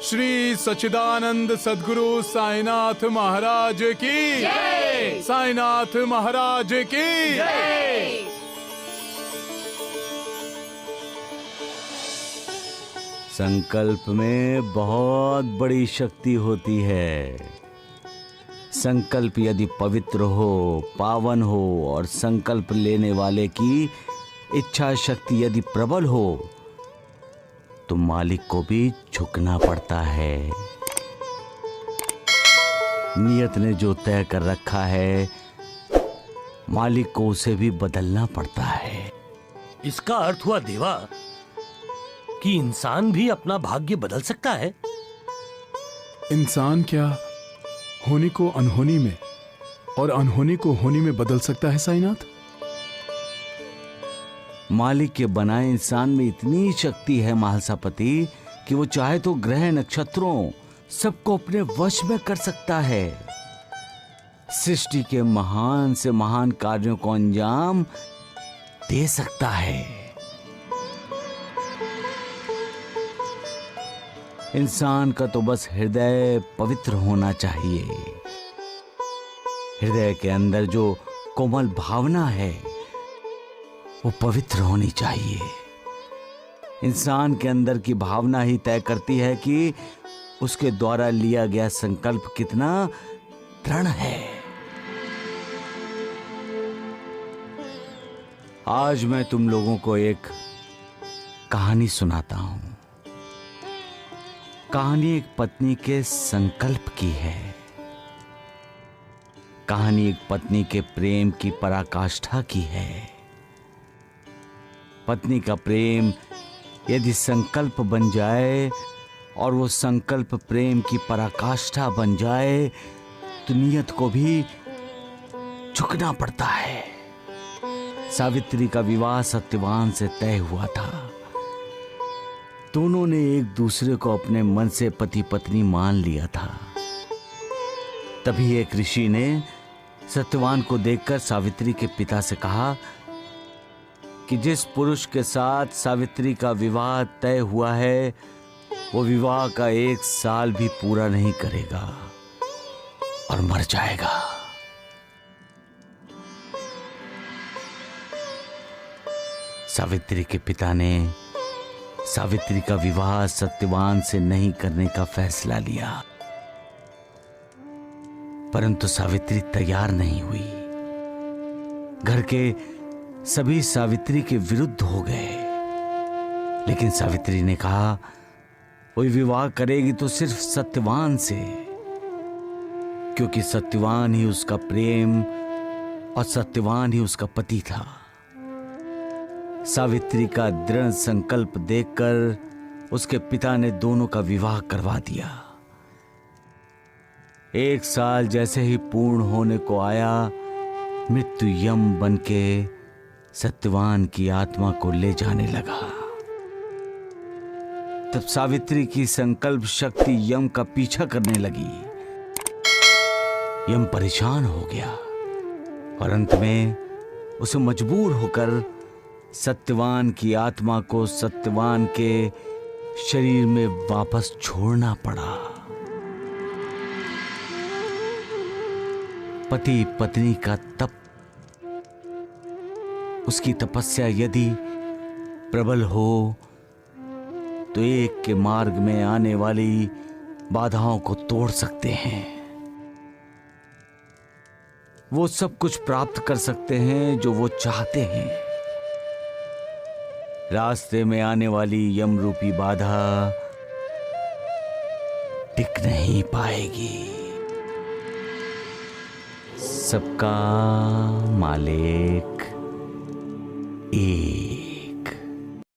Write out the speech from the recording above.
श्री सच्चिदानंद सद्गुरु साईनाथ महाराज की जय। साईनाथ महाराज की जय। संकल्प में बहुत बड़ी शक्ति होती है। संकल्प यदि पवित्र हो, पावन हो और संकल्प लेने वाले की इच्छा शक्ति यदि प्रबल हो तो मालिक को भी झुकना पड़ता है। नियत ने जो तय कर रखा है मालिक को उसे भी बदलना पड़ता है। इसका अर्थ हुआ देवा कि इंसान भी अपना भाग्य बदल सकता है। इंसान क्या होनी को अनहोनी में और अनहोनी को होनी में बदल सकता है साईनाथ? मालिक के बनाए इंसान में इतनी शक्ति है महालसापति कि वो चाहे तो ग्रह नक्षत्रों सबको अपने वश में कर सकता है। सृष्टि के महान से महान कार्यों को अंजाम दे सकता है। इंसान का तो बस हृदय पवित्र होना चाहिए। हृदय के अंदर जो कोमल भावना है वो पवित्र होनी चाहिए। इंसान के अंदर की भावना ही तय करती है कि उसके द्वारा लिया गया संकल्प कितना दृढ़ है। आज मैं तुम लोगों को एक कहानी सुनाता हूं। कहानी एक पत्नी के संकल्प की है। कहानी एक पत्नी के प्रेम की पराकाष्ठा की है। पत्नी का प्रेम यदि संकल्प बन जाए और वो संकल्प प्रेम की पराकाष्ठा बन जाए तो नियत को भी झुकना पड़ता है। सावित्री का विवाह सत्यवान से तय हुआ था। दोनों ने एक दूसरे को अपने मन से पति पत्नी मान लिया था। तभी एक ऋषि ने सत्यवान को देखकर सावित्री के पिता से कहा कि जिस पुरुष के साथ सावित्री का विवाह तय हुआ है वो विवाह का 1 साल भी पूरा नहीं करेगा और मर जाएगा। सावित्री के पिता ने सावित्री का विवाह सत्यवान से नहीं करने का फैसला लिया, परंतु सावित्री तैयार नहीं हुई। घर के सभी सावित्री के विरुद्ध हो गए, लेकिन सावित्री ने कहा वो विवाह करेगी तो सिर्फ सत्यवान से, क्योंकि सत्यवान ही उसका प्रेम और सत्यवान ही उसका पति था। सावित्री का दृढ़ संकल्प देखकर उसके पिता ने दोनों का विवाह करवा दिया। 1 साल जैसे ही पूर्ण होने को आया, मृत्यु यम बनके सत्यवान की आत्मा को ले जाने लगा। तब सावित्री की संकल्प शक्ति यम का पीछा करने लगी। यम परेशान हो गया और अंत में उसे मजबूर होकर सत्यवान की आत्मा को सत्यवान के शरीर में वापस छोड़ना पड़ा। पति पत्नी का तप, उसकी तपस्या यदि प्रबल हो तो एक के मार्ग में आने वाली बाधाओं को तोड़ सकते हैं। वो सब कुछ प्राप्त कर सकते हैं जो वो चाहते हैं। रास्ते में आने वाली यम रूपी बाधा टिक नहीं पाएगी। सबका मालिक एक।